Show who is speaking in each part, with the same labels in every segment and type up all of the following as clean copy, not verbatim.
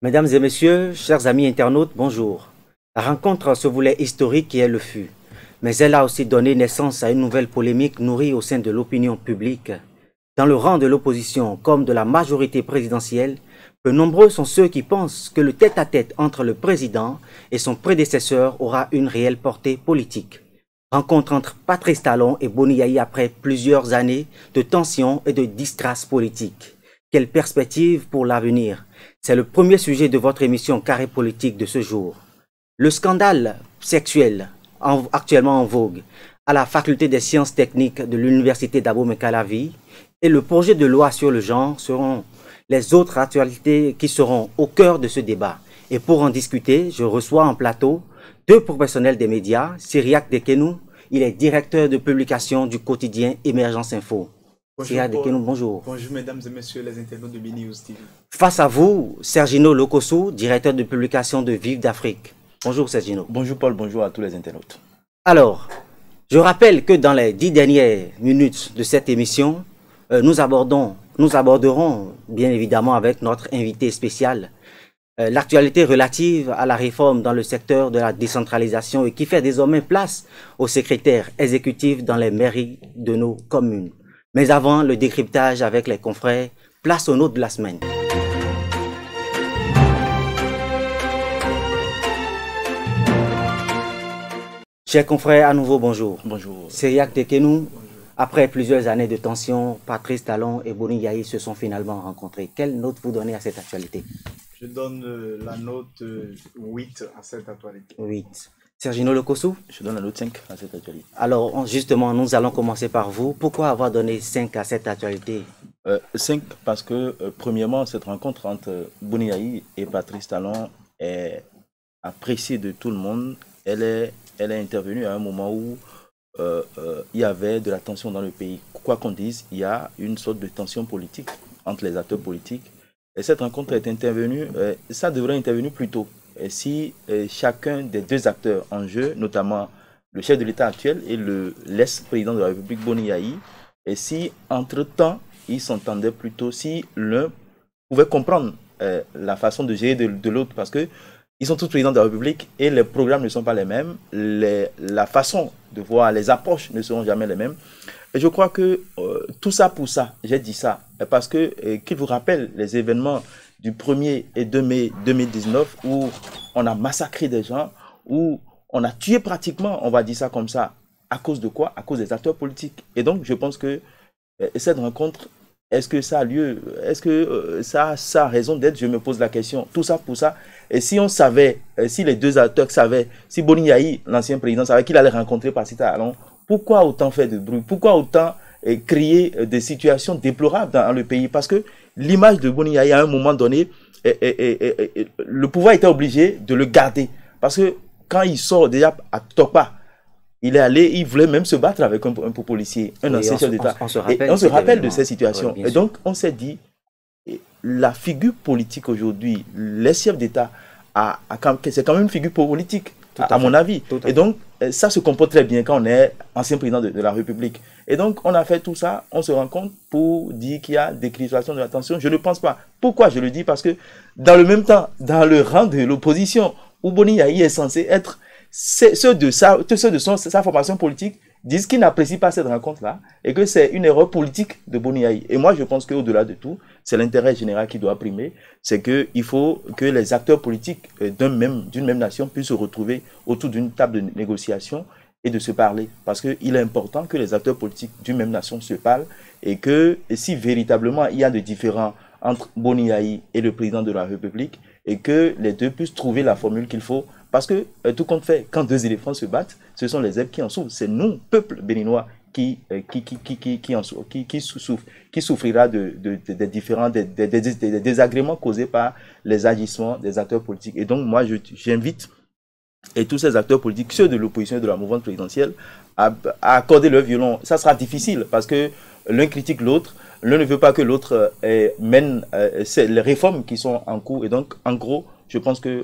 Speaker 1: Mesdames et messieurs, chers amis internautes, bonjour. La rencontre se voulait historique et elle le fut. Mais elle a aussi donné naissance à une nouvelle polémique nourrie au sein de l'opinion publique. Dans le rang de l'opposition comme de la majorité présidentielle, peu nombreux sont ceux qui pensent que le tête-à-tête entre le président et son prédécesseur aura une réelle portée politique. Rencontre entre Patrice Talon et Boni Yayi après plusieurs années de tensions et de disgrâce politique. Quelle perspective pour l'avenir? C'est le premier sujet de votre émission Carré Politique de ce jour. Le scandale sexuel actuellement en vogue à la faculté des sciences techniques de l'université d'Abomey-Calavi et le projet de loi sur le genre seront les autres actualités qui seront au cœur de ce débat. Et pour en discuter, je reçois en plateau deux professionnels des médias, Cyriaque Dekenou, il est directeur de publication du quotidien Émergence Info.
Speaker 2: Bonjour,
Speaker 1: Dekenou, bonjour.
Speaker 2: Bonjour mesdames et messieurs les internautes de BNews TV.
Speaker 1: Face à vous, Sergino Lokossou, directeur de publication de Vive d'Afrique. Bonjour Sergino.
Speaker 3: Bonjour Paul, bonjour à tous les internautes.
Speaker 1: Alors, je rappelle que dans les 10 dernières minutes de cette émission, nous aborderons bien évidemment avec notre invité spécial l'actualité relative à la réforme dans le secteur de la décentralisation et qui fait désormais place aux secrétaires exécutifs dans les mairies de nos communes. Mais avant le décryptage avec les confrères, place au nôtre de la semaine. Chers confrères, à nouveau bonjour.
Speaker 3: Bonjour.
Speaker 1: Cyriaque Dekenou, après plusieurs années de tension, Patrice Talon et Boni Yayi se sont finalement rencontrés. Quelle note vous donnez à cette actualité?
Speaker 2: Je donne la note 8 à cette actualité.
Speaker 1: 8. Sergino Lokossou?
Speaker 3: Je donne la note 5 à cette actualité.
Speaker 1: Alors, justement, nous allons commencer par vous. Pourquoi avoir donné 5 à cette actualité?
Speaker 3: 5 parce que, premièrement, cette rencontre entre Boni Yayi et Patrice Talon est appréciée de tout le monde. Elle est intervenue à un moment où il y avait de la tension dans le pays. Quoi qu'on dise, il y a une sorte de tension politique entre les acteurs politiques. Et cette rencontre est intervenue, ça devrait intervenir plus tôt. Et si chacun des deux acteurs en jeu, notamment le chef de l'État actuel et l'ex-président de la République, Boni Yayi, et si entre-temps, ils s'entendaient plutôt, si l'un pouvait comprendre la façon de gérer de l'autre, parce que ils sont tous présidents de la République et les programmes ne sont pas les mêmes, la façon de voir, les approches ne seront jamais les mêmes. Et je crois que tout ça pour ça, j'ai dit ça, parce que qu'il vous rappelle les événements du 1er et 2 mai 2019 où on a massacré des gens, où on a tué pratiquement, on va dire ça comme ça, à cause de quoi? À cause des acteurs politiques. Et donc je pense que cette rencontre, est-ce que ça a lieu? Est-ce que ça a raison d'être? Je me pose la question. Tout ça pour ça. Et si on savait, si les deux acteurs savaient, si Boni Yayi, l'ancien président, savait qu'il allait rencontrer Patrice Talon, pourquoi autant faire de bruit? Pourquoi autant créer des situations déplorables dans le pays? Parce que l'image de Boni Yayi, à un moment donné, le pouvoir était obligé de le garder. Parce que quand il sort déjà à Topa, il est allé, il voulait même se battre avec un policier, un ancien chef d'État. On se rappelle de ces situations. Oui, et donc, on s'est dit, la figure politique aujourd'hui, les chefs d'État, c'est quand même une figure politique, à mon avis. Et donc, ça se comporte très bien quand on est ancien président de la République. Et donc, on a fait tout ça, on se rend compte pour dire qu'il y a des crispations de la tension. Je ne pense pas. Pourquoi je le dis? Parce que, dans le même temps, dans le rang de l'opposition, où Boni Yayi est censé être, ceux de sa formation politique disent qu'ils n'apprécient pas cette rencontre-là et que c'est une erreur politique de Boni Yayi. Et moi, je pense qu'au-delà de tout, c'est l'intérêt général qui doit primer. C'est qu'il faut que les acteurs politiques d'une même nation puissent se retrouver autour d'une table de négociation et de se parler. Parce qu'il est important que les acteurs politiques d'une même nation se parlent et que si véritablement il y a des différends entre Boni Yayi et le président de la République et que les deux puissent trouver la formule qu'il faut. Parce que tout compte fait, quand deux éléphants se battent, ce sont les zèbres qui en souffrent. C'est nous, peuple béninois, qui souffrira des différents des désagréments causés par les agissements des acteurs politiques. Et donc, moi, j'invite tous ces acteurs politiques, ceux de l'opposition et de la mouvance présidentielle, à accorder leur violon. Ça sera difficile parce que l'un critique l'autre, l'un ne veut pas que l'autre mène les réformes qui sont en cours. Et donc, en gros, je pense que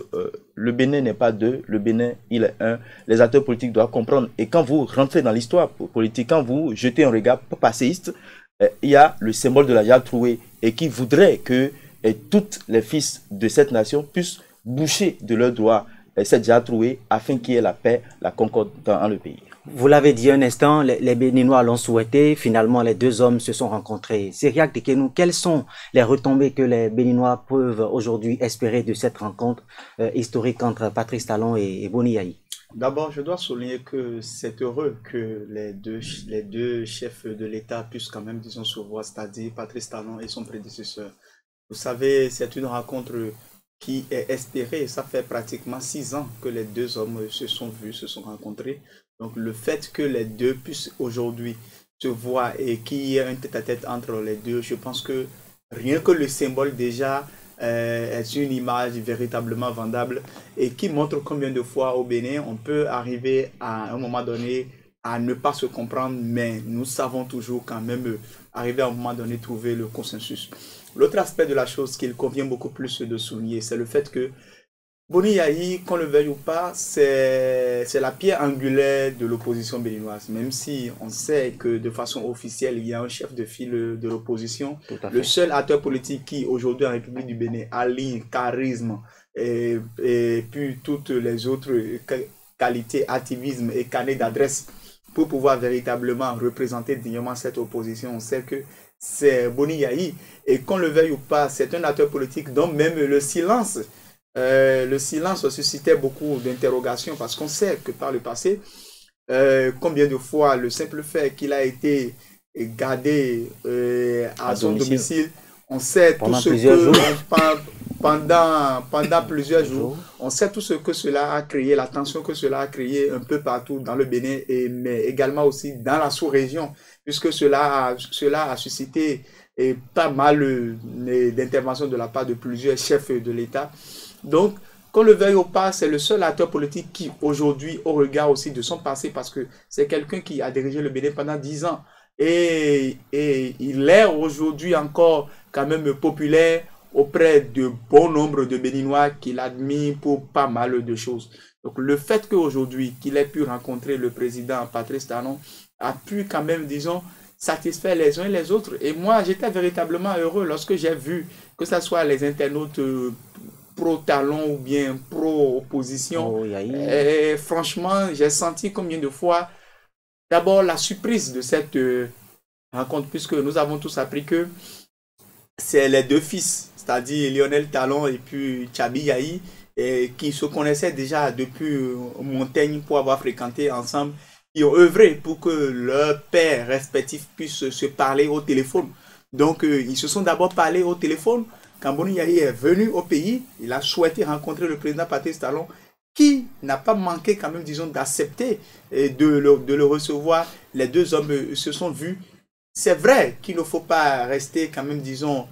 Speaker 3: le Bénin n'est pas deux, le Bénin, il est un. Les acteurs politiques doivent comprendre. Et quand vous rentrez dans l'histoire politique, quand vous jetez un regard passéiste, il y a le symbole de la Jacques Troué et qui voudrait que et toutes les fils de cette nation puissent boucher de leurs doigts cette jarre trouée afin qu'il y ait la paix, la concorde dans le pays.
Speaker 1: Vous l'avez dit un instant, les Béninois l'ont souhaité, finalement les deux hommes se sont rencontrés. Syriac Tekenou, quelles sont les retombées que les Béninois peuvent aujourd'hui espérer de cette rencontre historique entre Patrice Talon et Boni Yayi?
Speaker 2: D'abord, je dois souligner que c'est heureux que les deux chefs de l'État puissent quand même, disons, se voir, c'est-à-dire Patrice Talon et son prédécesseur. Vous savez, c'est une rencontre qui est espérée. Ça fait pratiquement 6 ans que les deux hommes se sont vus, se sont rencontrés. Donc, le fait que les deux puissent aujourd'hui se voir et qu'il y ait un tête-à-tête entre les deux, je pense que rien que le symbole déjà est une image véritablement vendable et qui montre combien de fois au Bénin on peut arriver à un moment donné à ne pas se comprendre, mais nous savons toujours quand même arriver à un moment donné trouver le consensus. L'autre aspect de la chose qu'il convient beaucoup plus de souligner, c'est le fait que Boni Yayi, qu'on le veuille ou pas, c'est la pierre angulaire de l'opposition béninoise. Même si on sait que de façon officielle, il y a un chef de file de l'opposition. Le seul acteur politique qui aujourd'hui en République du Bénin aligne charisme et puis toutes les autres qualités, activisme et carnet d'adresse pour pouvoir véritablement représenter dignement cette opposition. On sait que c'est Boni Yayi. Et qu'on le veuille ou pas, c'est un acteur politique dont même le silence suscitait beaucoup d'interrogations parce qu'on sait que par le passé, combien de fois le simple fait qu'il a été gardé à son domicile, on sait tout ce que pendant plusieurs jours, on sait tout ce que cela a créé, la tension que cela a créé un peu partout dans le Bénin, mais également aussi dans la sous-région, puisque cela a suscité pas mal d'interventions de la part de plusieurs chefs de l'État. Donc, qu'on le veuille ou pas, c'est le seul acteur politique qui, aujourd'hui, au regard aussi de son passé, parce que c'est quelqu'un qui a dirigé le Bénin pendant 10 ans. Et il est aujourd'hui encore quand même populaire auprès de bon nombre de Béninois qui l'admirent pour pas mal de choses. Donc, le fait qu'aujourd'hui, qu'il ait pu rencontrer le président Patrice Talon a pu quand même, disons, satisfaire les uns et les autres. Et moi, j'étais véritablement heureux lorsque j'ai vu que ce soit les internautes pro-Talon ou bien pro-opposition. Et franchement, j'ai senti combien de fois, d'abord la surprise de cette rencontre, puisque nous avons tous appris que c'est les deux fils, c'est-à-dire Lionel Talon et puis Tchabi Yayi, qui se connaissaient déjà depuis Montaigne pour avoir fréquenté ensemble, qui ont œuvré pour que leurs pères respectifs puissent se parler au téléphone. Donc, ils se sont d'abord parlé au téléphone. Quand Boni Yayi est venu au pays, il a souhaité rencontrer le président Patrice Talon, qui n'a pas manqué quand même, disons, d'accepter de le recevoir. Les deux hommes se sont vus. C'est vrai qu'il ne faut pas rester quand même, disons,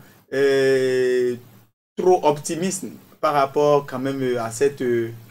Speaker 2: trop optimiste par rapport quand même à cette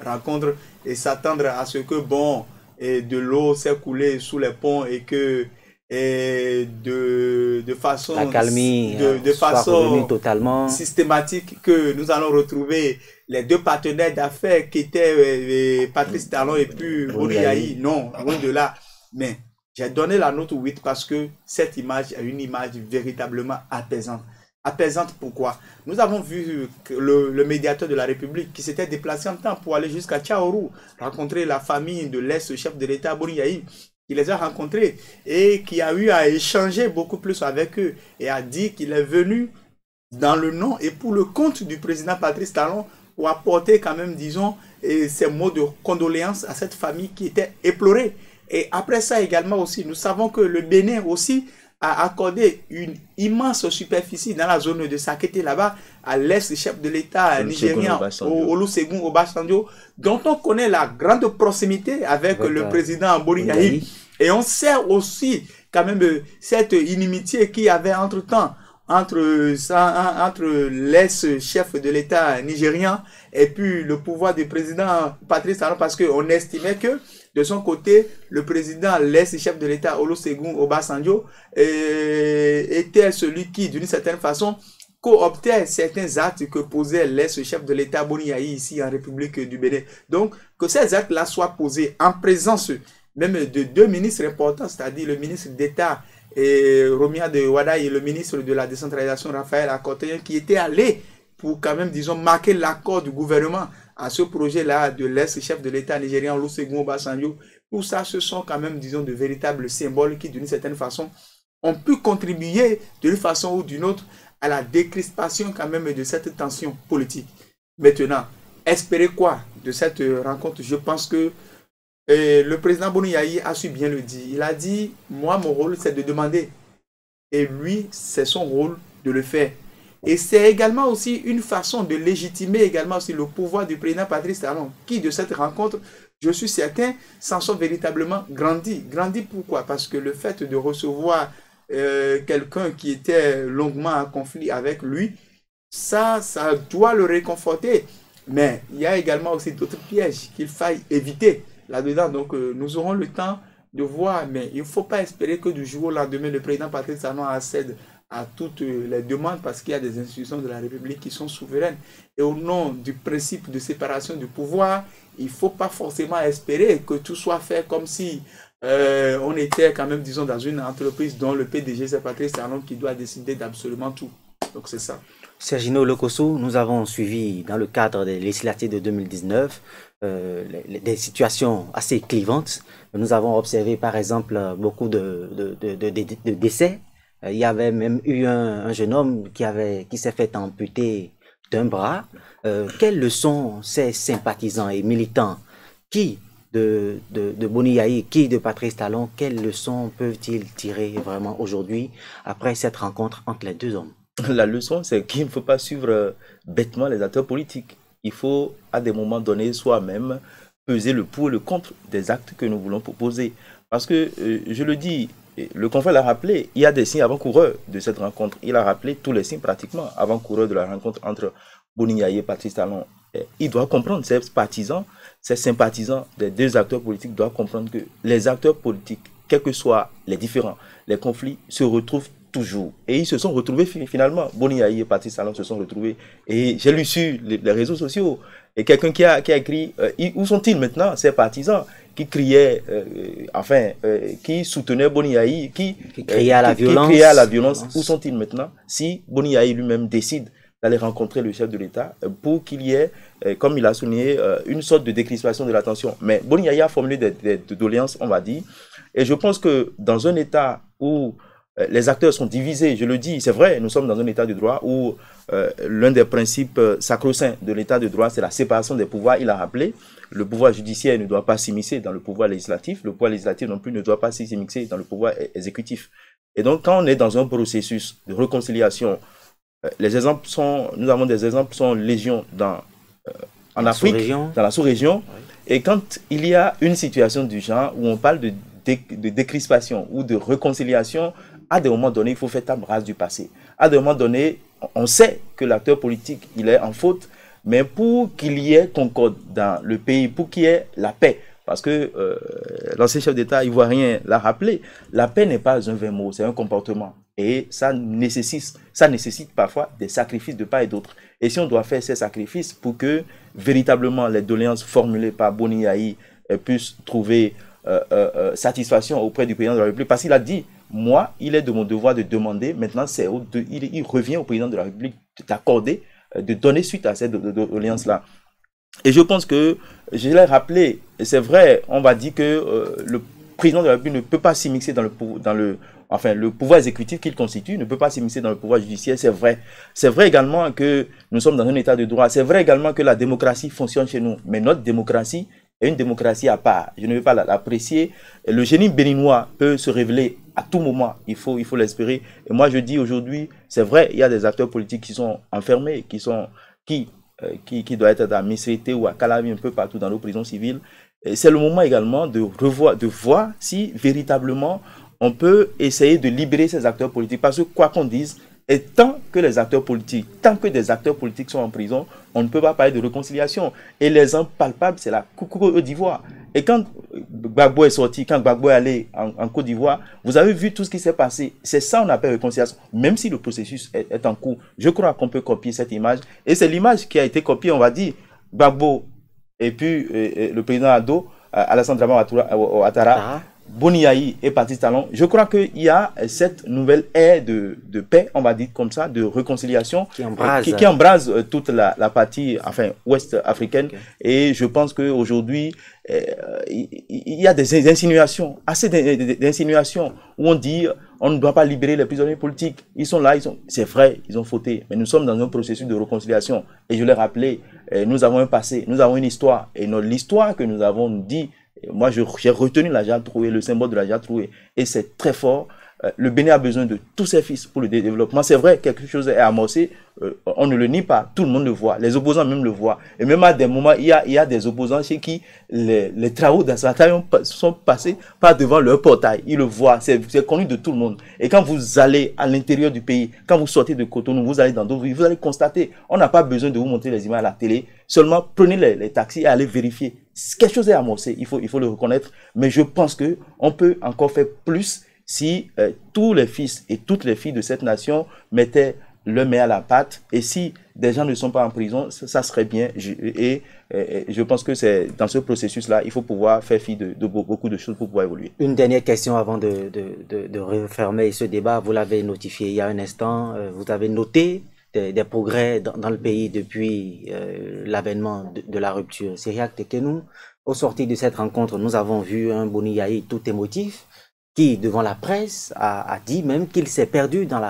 Speaker 2: rencontre et s'attendre à ce que, bon, de l'eau s'est coulée sous les ponts et que de façon,
Speaker 1: la calmie,
Speaker 2: de façon
Speaker 1: totalement
Speaker 2: systématique que nous allons retrouver les deux partenaires d'affaires qui étaient Patrice Talon et puis Boni Yayi. Non, loin de là. Mais j'ai donné la note 8 parce que cette image est une image véritablement apaisante. Apaisante pourquoi? Nous avons vu le médiateur de la République qui s'était déplacé en temps pour aller jusqu'à Tchaourou, rencontrer la famille de l'ex-chef de l'État Boni Yayi. Il les a rencontrés et qui a eu à échanger beaucoup plus avec eux et a dit qu'il est venu dans le nom et pour le compte du président Patrice Talon pour apporter quand même, disons, ces mots de condoléances à cette famille qui était éplorée. Et après ça également aussi, nous savons que le Bénin aussi a accordé une immense superficie dans la zone de Sakété là-bas, à l'ex-chef de l'État nigérien, Olusegun Obasanjo, dont on connaît la grande proximité avec le président Boni Yayi. Et on sait aussi quand même cette inimitié qu'il y avait entre-temps entre l'ex-chef de l'État nigérien et puis le pouvoir du président Patrice Talon, parce qu'on estimait que de son côté, le président, l'ex-chef de l'État Olusegun Obasanjo, était celui qui, d'une certaine façon, cooptait certains actes que posait l'ex-chef de l'État Boni Yayi ici en République du Bénin. Donc, que ces actes-là soient posés en présence même de deux ministres importants, c'est-à-dire le ministre d'État et Romia de Wada et le ministre de la décentralisation, Raphaël Akotoyen, qui étaient allés pour quand même, disons, marquer l'accord du gouvernement à ce projet-là de l'ex-chef de l'État nigérian, Olusegun Obasanjo. Tout ça, ce sont quand même, disons, de véritables symboles qui, d'une certaine façon, ont pu contribuer d'une façon ou d'une autre à la décrispation quand même de cette tension politique. Maintenant, espérer quoi de cette rencontre? Je pense que le président Boni Yayi a su bien le dire. Il a dit, moi, mon rôle, c'est de demander. Et lui, c'est son rôle de le faire. Et c'est également aussi une façon de légitimer également aussi le pouvoir du président Patrice Talon, qui de cette rencontre, je suis certain, s'en sont véritablement grandis. Grandis pourquoi? Parce que le fait de recevoir quelqu'un qui était longuement en conflit avec lui, ça doit le réconforter. Mais il y a également aussi d'autres pièges qu'il faille éviter là-dedans. Donc nous aurons le temps de voir, mais il ne faut pas espérer que du jour au lendemain, le président Patrice Talon accède à toutes les demandes parce qu'il y a des institutions de la République qui sont souveraines. Et au nom du principe de séparation du pouvoir, il ne faut pas forcément espérer que tout soit fait comme si on était quand même, disons, dans une entreprise dont le PDG, c'est Patrice Talon qui doit décider d'absolument tout. Donc c'est ça.
Speaker 1: Sergino Lokosso, nous avons suivi dans le cadre des législatives de 2019 des situations assez clivantes. Nous avons observé par exemple beaucoup de décès. Il y avait même eu un jeune homme qui s'est fait amputer d'un bras. Quelles leçons ces sympathisants et militants qui de Boni Yayi, qui de Patrice Talon, quelles leçons peuvent-ils tirer vraiment aujourd'hui après cette rencontre entre les deux hommes?
Speaker 3: La leçon, c'est qu'il ne faut pas suivre bêtement les acteurs politiques. Il faut, à des moments donnés, soi-même peser le pour et le contre des actes que nous voulons proposer. Parce que, je le dis, le confrère l'a rappelé, il y a des signes avant-coureurs de cette rencontre. Il a rappelé tous les signes pratiquement avant-coureurs de la rencontre entre Boni Yayi et Patrice Talon. Il doit comprendre, ces partisans, ces sympathisants des deux acteurs politiques doivent comprendre que les acteurs politiques, quels que soient les différends, les conflits, se retrouvent toujours. Et ils se sont retrouvés finalement. Boni Yayi et Patrice Talon se sont retrouvés. Et j'ai lu sur les réseaux sociaux. Et quelqu'un qui a écrit, où sont-ils maintenant, ces partisans qui criaient, qui soutenaient Boni Yayi, qui criaient à la violence. Où sont-ils maintenant? Si Boni Yayi lui-même décide d'aller rencontrer le chef de l'État pour qu'il y ait, comme il a souligné, une sorte de décrispation de la tension. Mais Boni Yayi a formulé des doléances, on va dire. Et je pense que dans un État où les acteurs sont divisés, je le dis, c'est vrai, nous sommes dans un état de droit où l'un des principes sacro-saints de l'état de droit, c'est la séparation des pouvoirs. Il a rappelé, le pouvoir judiciaire ne doit pas s'immiscer dans le pouvoir législatif, le pouvoir législatif non plus ne doit pas s'immiscer dans le pouvoir exécutif. Et donc, quand on est dans un processus de réconciliation, nous avons des exemples qui sont légion en Afrique, dans la sous-région, oui. Et quand il y a une situation du genre où on parle de décrispation ou de réconciliation, à des moments donnés, il faut faire table rase du passé. À des moments donnés, on sait que l'acteur politique, il est en faute, mais pour qu'il y ait concorde dans le pays, pour qu'il y ait la paix, parce que l'ancien chef d'État ivoirien l'a rappelé, la paix n'est pas un vain mot, c'est un comportement. Et ça nécessite parfois des sacrifices de part et d'autre. Et si on doit faire ces sacrifices pour que véritablement les doléances formulées par Boni Yayi puissent trouver satisfaction auprès du président de la République, parce qu'il a dit, moi, il est de mon devoir de demander, maintenant il revient au président de la République d'accorder, de donner suite à cette doléance-là. Et je pense que, je l'ai rappelé, c'est vrai, on va dire que le président de la République ne peut pas s'immiscer dans le pouvoir exécutif qu'il constitue, ne peut pas s'immiscer dans le pouvoir judiciaire, c'est vrai. C'est vrai également que nous sommes dans un état de droit, c'est vrai également que la démocratie fonctionne chez nous, mais notre démocratie est une démocratie à part. Je ne vais pas l'apprécier. Le génie béninois peut se révéler à tout moment, il faut l'espérer. Et moi je dis aujourd'hui, c'est vrai, il y a des acteurs politiques qui sont enfermés, qui doivent être à Missété ou à Calavi, un peu partout dans nos prisons civiles. C'est le moment également de voir si véritablement on peut essayer de libérer ces acteurs politiques. Parce que quoi qu'on dise, et tant que des acteurs politiques sont en prison, on ne peut pas parler de réconciliation. Et l'exemple palpable, c'est la Côte d'Ivoire. Et quand Gbagbo est sorti, quand Gbagbo est allé en Côte d'Ivoire, vous avez vu tout ce qui s'est passé. C'est ça qu'on appelle réconciliation, même si le processus est en cours. Je crois qu'on peut copier cette image. Et c'est l'image qui a été copiée, on va dire, Gbagbo et puis le président Alassane Dramane Ouattara. Boni et Patrice Talon, je crois qu'il y a cette nouvelle ère de paix, on va dire comme ça, de réconciliation, qui embrase toute la partie ouest africaine. Okay. Et je pense qu'aujourd'hui, il y a des insinuations, assez d'insinuations, où on dit on ne doit pas libérer les prisonniers politiques. Ils sont là, c'est vrai, ils ont fauté, mais nous sommes dans un processus de réconciliation. Et je l'ai rappelé, nous avons un passé, nous avons une histoire. Et l'histoire que nous avons dit, moi, j'ai retenu la Jade Troué, le symbole de la Jade Troué, et c'est très fort. Le Bénin a besoin de tous ses fils pour le développement. C'est vrai, quelque chose est amorcé, on ne le nie pas, tout le monde le voit, les opposants même le voient. Et même à des moments, il y a des opposants chez qui les travaux d'installation sont passés par devant leur portail. Ils le voient, c'est connu de tout le monde. Et quand vous allez à l'intérieur du pays, quand vous sortez de Cotonou, vous allez dans d'autres villes, vous allez constater, on n'a pas besoin de vous montrer les images à la télé, seulement prenez les taxis et allez vérifier. Quelque chose est amorcé, il faut le reconnaître, mais je pense qu'on peut encore faire plus si tous les fils et toutes les filles de cette nation mettaient le main à la pâte, et si des gens ne sont pas en prison, ça serait bien. Je pense que c'est dans ce processus-là, il faut pouvoir faire fi de beaucoup de choses pour pouvoir évoluer.
Speaker 1: Une dernière question avant de refermer ce débat. Vous l'avez notifié il y a un instant, vous avez noté des progrès dans le pays depuis l'avènement de la rupture. Cyriaque Tekeno, au sortir de cette rencontre, nous avons vu un Boni Yayi tout émotif qui, devant la presse, a dit même qu'il s'est perdu dans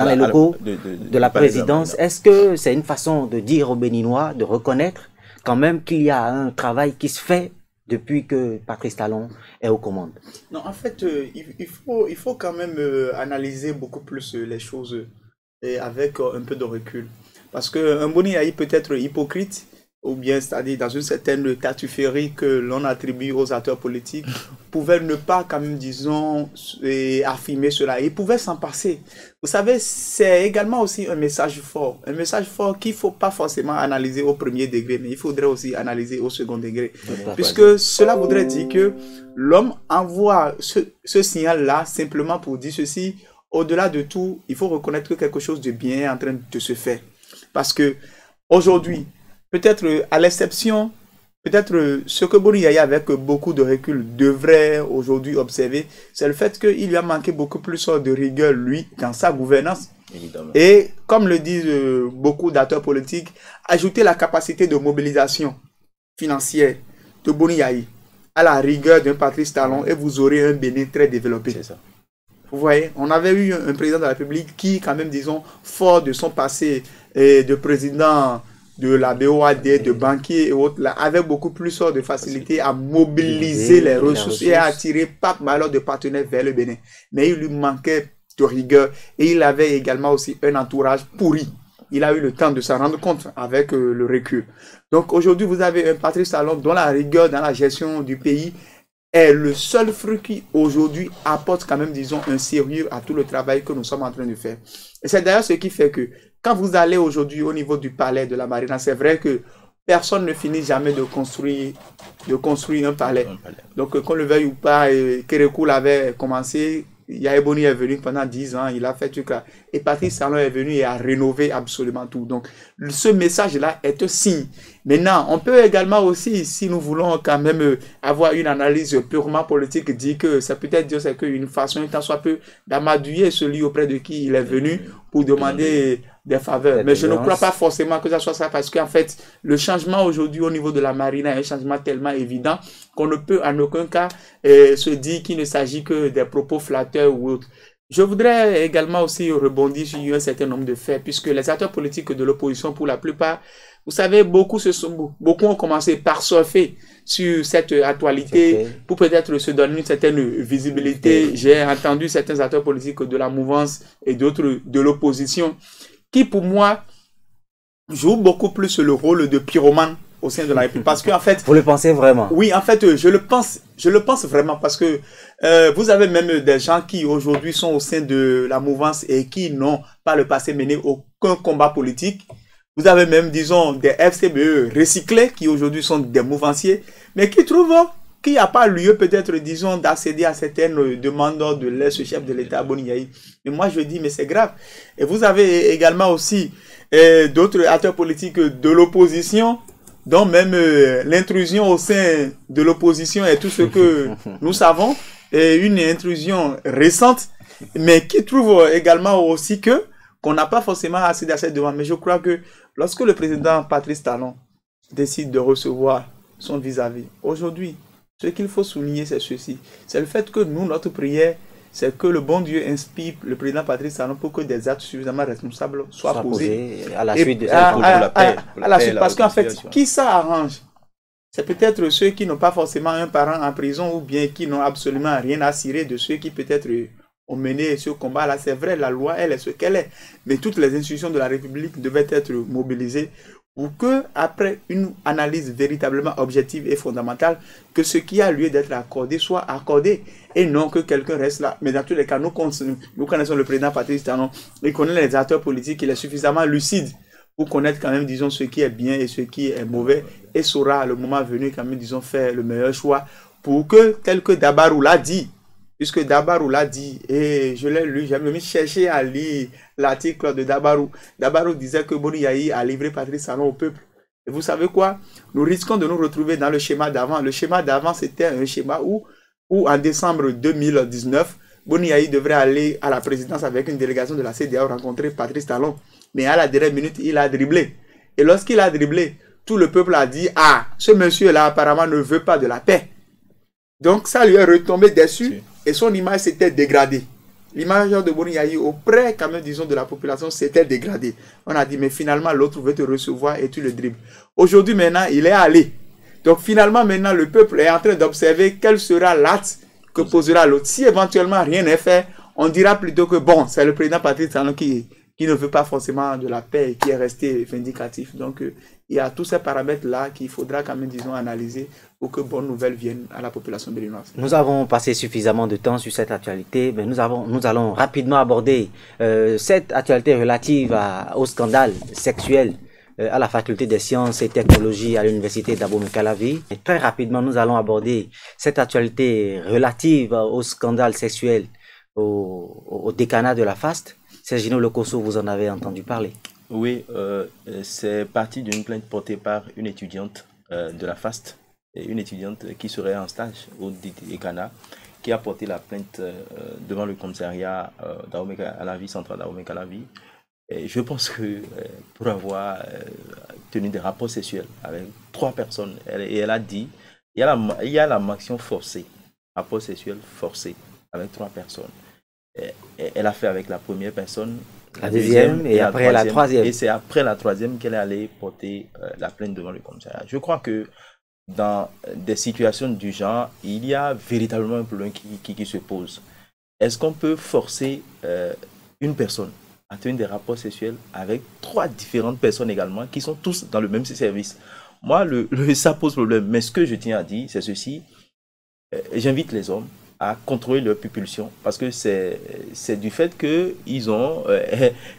Speaker 1: les locaux de la présidence. Est-ce que c'est une façon de dire aux Béninois, de reconnaître quand même qu'il y a un travail qui se fait depuis que Patrice Talon est aux commandes?
Speaker 2: Non, en fait, il faut quand même analyser beaucoup plus les choses et avec un peu de recul. Parce qu'un Boni Yayi peut être hypocrite, ou bien, c'est-à-dire dans une certaine tatufferie que l'on attribue aux acteurs politiques, pouvait ne pas quand même, disons, affirmer cela. Il pouvait s'en passer. Vous savez, c'est également aussi un message fort qu'il ne faut pas forcément analyser au premier degré, mais il faudrait aussi analyser au second degré. Puisque cela voudrait dire que l'homme envoie ce signal-là simplement pour dire ceci. Au-delà de tout, il faut reconnaître que quelque chose de bien est en train de se faire. Parce que aujourd'hui, peut-être à l'exception, peut-être ce que Boni Yayi avec beaucoup de recul devrait aujourd'hui observer, c'est le fait qu'il lui a manqué beaucoup plus de rigueur, lui, dans sa gouvernance. Évidemment. Et comme le disent beaucoup d'acteurs politiques, ajouter la capacité de mobilisation financière de Boni Yayi à la rigueur d'un Patrice Talon et vous aurez un Bénin très développé. C'est ça. Vous voyez, on avait eu un président de la République qui, quand même, disons, fort de son passé de président de la BOAD, de banquier et autres, là, avait beaucoup plus de facilité à mobiliser les ressources et à attirer pas mal de partenaires vers le Bénin. Mais il lui manquait de rigueur et il avait également aussi un entourage pourri. Il a eu le temps de s'en rendre compte avec le recul. Donc aujourd'hui, vous avez un Patrice Talon dont la rigueur dans la gestion du pays est le seul fruit qui aujourd'hui apporte quand même, disons, un sérieux à tout le travail que nous sommes en train de faire. Et c'est d'ailleurs ce qui fait que quand vous allez aujourd'hui au niveau du palais de la Marina, c'est vrai que personne ne finit jamais de construire un palais. Donc qu'on le veuille ou pas, Kérékou l'avait commencé, Yayi Boni est venu pendant 10 ans, il a fait tout ça. Et Patrice Talon est venu et a rénové absolument tout. Donc ce message-là est un signe. Maintenant, on peut également aussi, si nous voulons quand même avoir une analyse purement politique, dire que c'est peut-être dire c'est qu'une façon, tant soit peu, d'amadouiller celui auprès de qui il est venu pour demander des faveurs. Mais je ne crois pas forcément que ça soit ça, parce qu'en fait, le changement aujourd'hui au niveau de la Marina est un changement tellement évident qu'on ne peut en aucun cas se dire qu'il ne s'agit que des propos flatteurs ou autres. Je voudrais également aussi rebondir sur un certain nombre de faits, puisque les acteurs politiques de l'opposition, pour la plupart, vous savez, beaucoup ont commencé par surfer sur cette actualité pour peut-être se donner une certaine visibilité. J'ai entendu certains acteurs politiques de la mouvance et d'autres de l'opposition qui, pour moi, jouent beaucoup plus le rôle de pyromane au sein de la République. Parce qu'en fait...
Speaker 1: Vous le pensez vraiment?
Speaker 2: Oui, en fait, je le pense vraiment, parce que vous avez même des gens qui aujourd'hui sont au sein de la mouvance et qui n'ont par le passé mené aucun combat politique. Vous avez même, disons, des FCBE recyclés qui aujourd'hui sont des mouvanciers, mais qui trouvent qu'il n'y a pas lieu peut-être, disons, d'accéder à certaines demandes de l'ex-chef de l'État, Boni Yayi. Mais moi, je dis, mais c'est grave. Et vous avez également aussi d'autres acteurs politiques de l'opposition dont même l'intrusion au sein de l'opposition est tout ce que nous savons, et une intrusion récente, mais qui trouve également aussi qu'on n'a pas forcément assez d'assets devant. Mais je crois que lorsque le président Patrice Talon décide de recevoir son vis-à-vis, aujourd'hui, ce qu'il faut souligner, c'est ceci. C'est le fait que nous, notre prière, c'est que le bon Dieu inspire le président Patrice Talon pour que des actes suffisamment responsables soient posés
Speaker 1: à la suite de
Speaker 2: la suite, parce qu'en fait, qui ça arrange? C'est peut-être ceux qui n'ont pas forcément un parent en prison ou bien qui n'ont absolument rien à cirer de ceux qui peut-être ont mené ce combat-là. C'est vrai, la loi, elle est ce qu'elle est. Mais toutes les institutions de la République devaient être mobilisées pour que, après une analyse véritablement objective et fondamentale, que ce qui a lieu d'être accordé soit accordé et non que quelqu'un reste là. Mais dans tous les cas, nous connaissons le président Patrice Talon, il connaît les acteurs politiques, il est suffisamment lucide pour connaître quand même, disons, ce qui est bien et ce qui est mauvais et saura, le moment venu, quand même, disons, faire le meilleur choix pour que, tel que Dabarou l'a dit, puisque Dabarou l'a dit, et je l'ai lu, j'ai même cherché à lire l'article de Dabarou. Dabarou disait que Boni Yayi a livré Patrice Talon au peuple. Et vous savez quoi? Nous risquons de nous retrouver dans le schéma d'avant. Le schéma d'avant, c'était un schéma où en décembre 2019, Boni Yayi devrait aller à la présidence avec une délégation de la CEDEAO rencontrer Patrice Talon. Mais à la dernière minute, il a dribblé. Et lorsqu'il a dribblé, tout le peuple a dit, ah, ce monsieur-là apparemment ne veut pas de la paix. Donc ça lui est retombé dessus et son image s'était dégradée. L'image de Boni Yayi auprès, quand même, disons, de la population s'était dégradée. On a dit, mais finalement, l'autre veut te recevoir et tu le dribbles. Aujourd'hui, maintenant, il est allé. Donc finalement, maintenant, le peuple est en train d'observer quel sera l'acte que posera l'autre. Si éventuellement rien n'est fait, on dira plutôt que, bon, c'est le président Patrice Talon qui ne veut pas forcément de la paix et qui est resté vindicatif. Donc, il y a tous ces paramètres-là qu'il faudra quand même, disons, analyser pour que bonnes nouvelles viennent à la population béninoise.
Speaker 1: Nous avons passé suffisamment de temps sur cette actualité, mais nous allons rapidement aborder cette actualité relative au scandale sexuel à la faculté des sciences et technologies à l'université d'Abomey-Calavi. Et très rapidement, nous allons aborder cette actualité relative au scandale sexuel au décanat de la FAST. Sergino Lokosso, vous en avez entendu parler?
Speaker 3: Oui, c'est parti d'une plainte portée par une étudiante de la FAST, une étudiante qui serait en stage au décanat, qui a porté la plainte devant le commissariat d'Abomey-Calavi, central d'Abomey-Calavi. Et je pense que pour avoir tenu des rapports sexuels avec 3 personnes, elle a dit, il y a la mention forcée, rapport sexuel forcé avec 3 personnes. Elle a fait avec la première personne,
Speaker 1: la deuxième et après la troisième.
Speaker 3: Et c'est après la troisième qu'elle est allée porter la plainte devant le commissariat. Je crois que dans des situations du genre, il y a véritablement un problème qui se pose. Est-ce qu'on peut forcer une personne à tenir des rapports sexuels avec 3 différentes personnes également qui sont tous dans le même service? Moi, ça pose problème. Mais ce que je tiens à dire, c'est ceci. J'invite les hommes à contrôler leur pulsion parce que c'est du fait qu'ils ont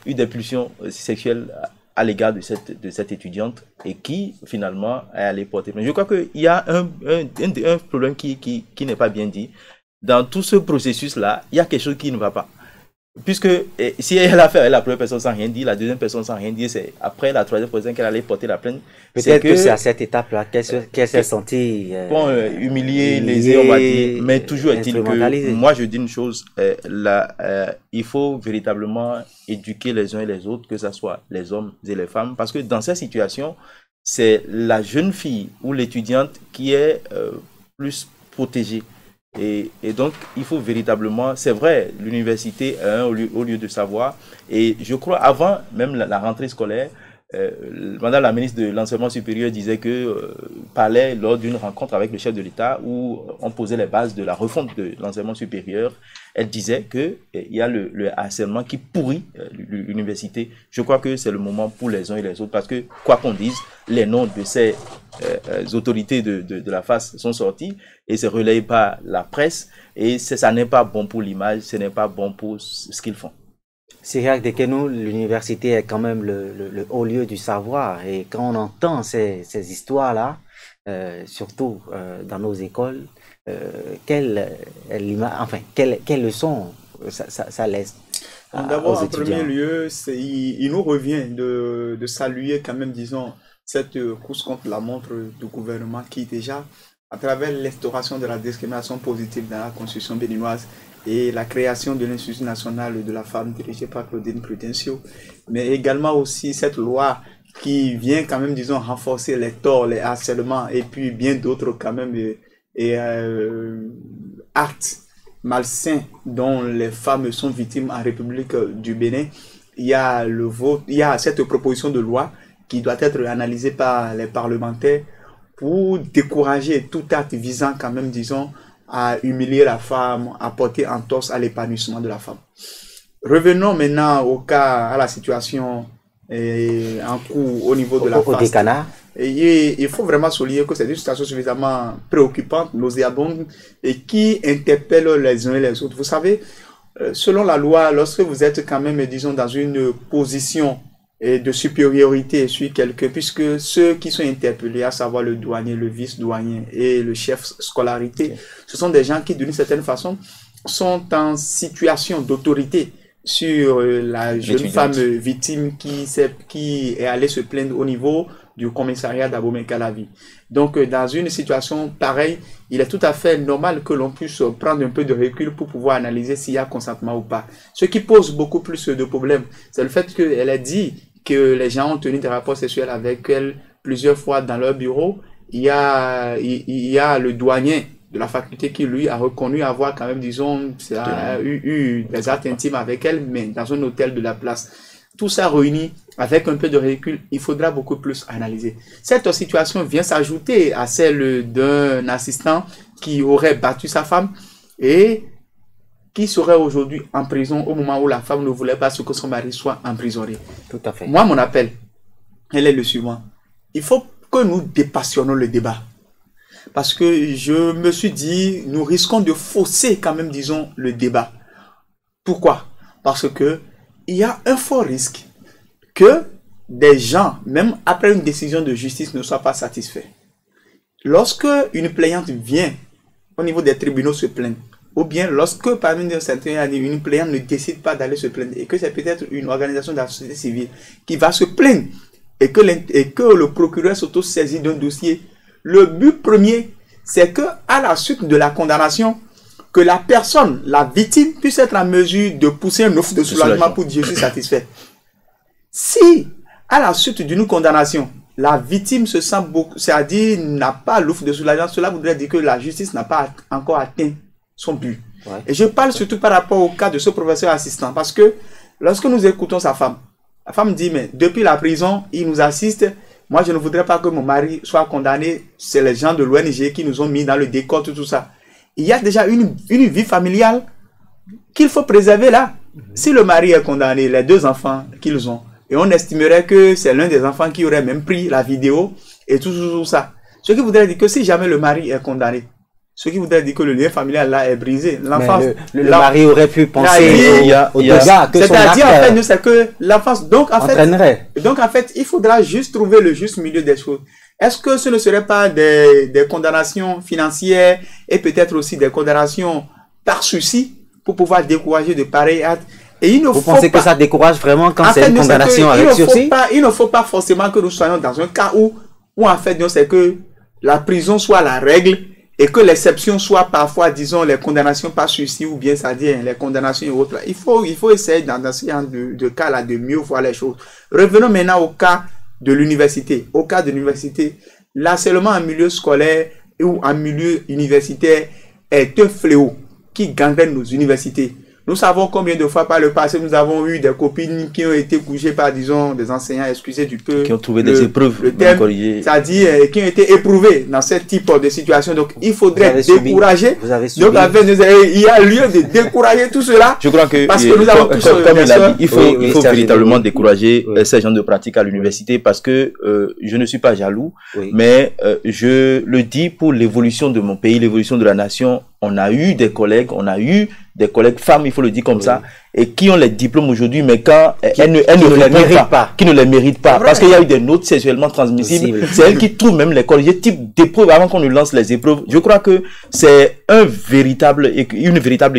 Speaker 3: eu des pulsions sexuelles à l'égard de cette étudiante et qui finalement est allée porter. Mais je crois qu'il y a un problème qui n'est pas bien dit. Dans tout ce processus-là, il y a quelque chose qui ne va pas. Puisque si elle a fait avec la première personne sans rien dire, la deuxième personne sans rien dire, c'est après la troisième personne qu'elle allait porter la plainte.
Speaker 1: Peut-être que c'est à cette étape-là qu'elle s'est sentie
Speaker 3: humiliée, lésée, on va dire. Mais toujours est-il que moi je dis une chose, il faut véritablement éduquer les uns et les autres, que ce soit les hommes et les femmes, parce que dans cette situation, c'est la jeune fille ou l'étudiante qui est plus protégée. Et donc, il faut véritablement, c'est vrai, l'université a au lieu de savoir. Et je crois, avant même la rentrée scolaire, madame la ministre de l'Enseignement supérieur disait parlait lors d'une rencontre avec le chef de l'État où on posait les bases de la refonte de l'enseignement supérieur. Elle disait qu'il y a le harcèlement qui pourrit l'université. Je crois que c'est le moment pour les uns et les autres parce que, quoi qu'on dise, les noms de ces autorités de la FAST sont sortis et c'est relayé par la presse et ça n'est pas bon pour l'image, ce n'est pas bon pour ce qu'ils font.
Speaker 1: Cyriaque Dekenou, l'université est quand même le haut lieu du savoir et quand on entend ces histoires-là, surtout dans nos écoles, quelle leçon ça laisse
Speaker 2: D'abord, en premier lieu, il nous revient de saluer quand même, disons, cette course contre la montre du gouvernement qui déjà, à travers l'instauration de la discrimination positive dans la constitution béninoise et la création de l'Institut national de la femme dirigée par Claudine Prudencio, mais également aussi cette loi qui vient quand même, disons, renforcer les torts, les harcèlements et puis bien d'autres quand même actes malsains dont les femmes sont victimes en République du Bénin. Il y a cette proposition de loi qui doit être analysée par les parlementaires pour décourager tout acte visant quand même, disons, à humilier la femme, à porter entorse à l'épanouissement de la femme. Revenons maintenant à la situation en cours au niveau de la FAST. Et il faut vraiment souligner que c'est une situation suffisamment préoccupante, nauséabonde, et qui interpelle les uns et les autres. Vous savez, selon la loi, lorsque vous êtes quand même, disons, dans une position de supériorité sur quelqu'un, puisque ceux qui sont interpellés, à savoir le douanier, le vice-douanier et le chef scolarité, ce sont des gens qui, d'une certaine façon, sont en situation d'autorité sur la jeune femme victime qui est allée se plaindre au niveau du commissariat d'Abomey-Calavi. Donc, dans une situation pareille, il est tout à fait normal que l'on puisse prendre un peu de recul pour pouvoir analyser s'il y a consentement ou pas. Ce qui pose beaucoup plus de problèmes, c'est le fait qu'elle a dit que les gens ont tenu des rapports sexuels avec elle plusieurs fois dans leur bureau. Il y a le douanier de la faculté qui, lui, a reconnu avoir quand même, disons, eu des actes intimes avec elle, mais dans un hôtel de la place. Tout ça réuni, avec un peu de recul, il faudra beaucoup plus analyser. Cette situation vient s'ajouter à celle d'un assistant qui aurait battu sa femme et qui serait aujourd'hui en prison au moment où la femme ne voulait pas que son mari soit emprisonné.
Speaker 1: Tout à fait.
Speaker 2: Moi, mon appel, elle est le suivant. Il faut que nous dépassionnons le débat. Parce que je me suis dit, nous risquons de fausser quand même, disons, le débat. Pourquoi? Parce que il y a un fort risque que des gens, même après une décision de justice, ne soient pas satisfaits. Lorsque une plaignante vient au niveau des tribunaux se plaindre, ou bien lorsque parmi certains années, une plaignante ne décide pas d'aller se plaindre, et que c'est peut-être une organisation de la société civile qui va se plaindre, et que le procureur s'auto-saisit d'un dossier, le but premier, c'est que à la suite de la condamnation, que la personne, la victime, puisse être en mesure de pousser un offre de soulagement pour dire je suis satisfait. Si, à la suite d'une condamnation, la victime se sent beaucoup, c'est-à-dire n'a pas l'offre de soulagement, cela voudrait dire que la justice n'a pas encore atteint son but. Ouais. Et je parle surtout par rapport au cas de ce professeur assistant, parce que lorsque nous écoutons sa femme, la femme dit, mais depuis la prison, il nous assiste, moi je ne voudrais pas que mon mari soit condamné, c'est les gens de l'ONG qui nous ont mis dans le décor, tout ça. Il y a déjà une vie familiale qu'il faut préserver là. Si le mari est condamné, les deux enfants qu'ils ont, et on estimerait que c'est l'un des enfants qui aurait même pris la vidéo et tout ça. Ce qui voudrait dire que si jamais le mari est condamné, ce qui voudrait dire que le lien familial là est brisé. L'enfant,
Speaker 1: le mari aurait pu penser au dégâts que son acte
Speaker 2: en fait, c'est que l'enfance, donc en fait, il faudra juste trouver le juste milieu des choses. Est-ce que ce ne serait pas des condamnations financières et peut-être aussi des condamnations par souci pour pouvoir décourager de pareils actes? Et il ne
Speaker 1: Vous pensez que ça décourage vraiment quand c'est une condamnation avec sursis?
Speaker 2: Il ne faut pas forcément que nous soyons dans un cas où en fait, c'est que la prison soit la règle et que l'exception soit parfois, disons, les condamnations par sursis ou bien, c'est-à-dire les condamnations et autres. Il faut essayer dans ce genre de cas-là de mieux voir les choses. Revenons maintenant au cas de l'université. Au cas de l'université, l'harcèlement en milieu scolaire ou en milieu universitaire est un fléau qui gangrène nos universités. Nous savons combien de fois par le passé nous avons eu des copines qui ont été couchées par, disons, des enseignants, excusez du peu.
Speaker 3: Qui ont trouvé des épreuves.
Speaker 2: C'est-à-dire qui ont été éprouvées dans ce type de situation. Donc, il faudrait décourager. Donc, il y a lieu de décourager tout cela.
Speaker 3: Je crois que,
Speaker 2: parce que nous avons tous,
Speaker 3: comme il a dit, il faut véritablement décourager ces genres de pratiques à l'université parce que je ne suis pas jaloux, mais je le dis pour l'évolution de mon pays, l'évolution de la nation. On a eu des collègues, on a eu des collègues femmes, il faut le dire comme ça, et qui ont les diplômes aujourd'hui, mais quand elles ne
Speaker 1: les méritent pas.
Speaker 3: Qui ne les méritent pas, parce qu'il y a eu des notes sexuellement transmissibles. C'est elles qui trouvent même l'école. Il y a type d'épreuves avant qu'on ne lance les épreuves. Je crois que c'est une véritable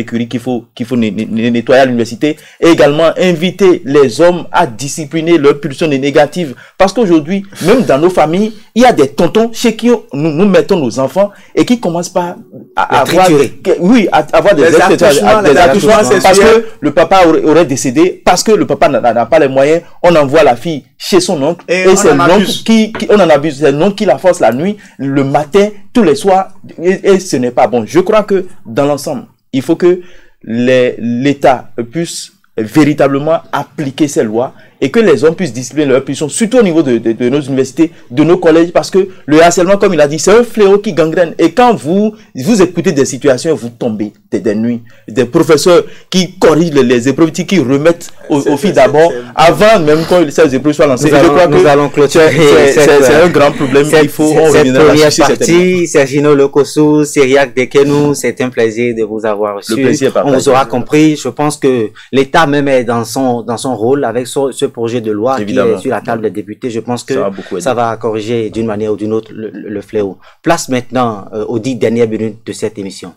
Speaker 3: écurie qu'il faut nettoyer à l'université, et également inviter les hommes à discipliner leurs pulsions négatives. Parce qu'aujourd'hui, même dans nos familles, il y a des tontons chez qui nous mettons nos enfants et qui commencent pas à avoir des attouchements parce que le papa aurait décédé, parce que le papa n'a pas les moyens, on envoie la fille chez son oncle et c'est l'oncle on en abuse, c'est l'oncle qui la force la nuit, le matin, tous les soirs, et ce n'est pas bon. Je crois que dans l'ensemble, il faut que l'État puisse véritablement appliquer ces lois et que les hommes puissent discipliner leur puissance, surtout au niveau de nos universités, de nos collèges, parce que le harcèlement, comme il a dit, c'est un fléau qui gangrène. Et quand vous écoutez des situations, vous tombez des nuits, des professeurs qui corrigent les épreuves, qui remettent aux filles d'abord, avant même que ces épreuves soient lancées.
Speaker 1: Nous allons clôturer.
Speaker 3: C'est un grand problème. Il faut
Speaker 1: cette première partie. Sergino Lokossou, Cyriaque Dekenou, c'est un plaisir de vous avoir reçu.
Speaker 3: Le plaisir est partagé.
Speaker 1: On vous aura compris. Je pense que l'État même est dans son rôle avec ce projet de loi qui est sur la table des députés. Je pense que ça va corriger d'une manière ou d'une autre le fléau. Place maintenant aux 10 dernières minutes de cette émission.